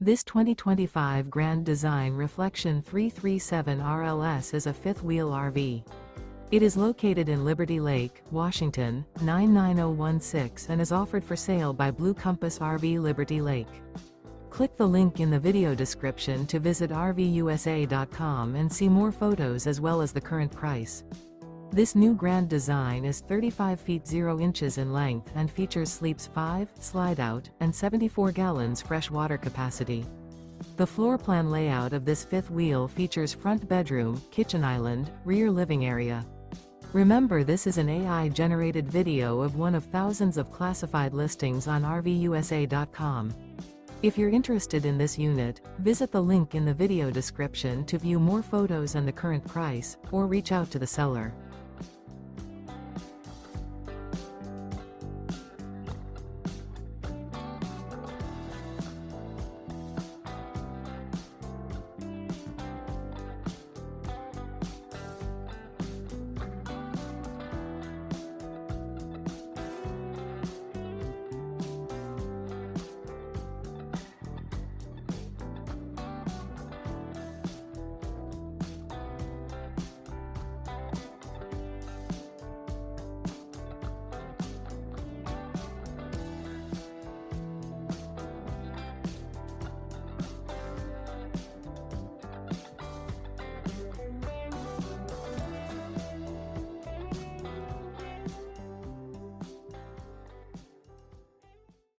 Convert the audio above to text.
This 2025 Grand Design Reflection 337 RLS is a fifth-wheel RV. It is located in Liberty Lake, Washington, 99016 and is offered for sale by Blue Compass RV Liberty Lake. Click the link in the video description to visit RVUSA.com and see more photos as well as the current price. This new Grand Design is 35 feet 0 inches in length and features sleeps 5, Slideout, and 74 gallons fresh water capacity. The floor plan layout of this fifth wheel features front bedroom, kitchen island, rear living area. Remember, this is an AI-generated video of one of thousands of classified listings on RVUSA.com. If you're interested in this unit, visit the link in the video description to view more photos and the current price, or reach out to the seller.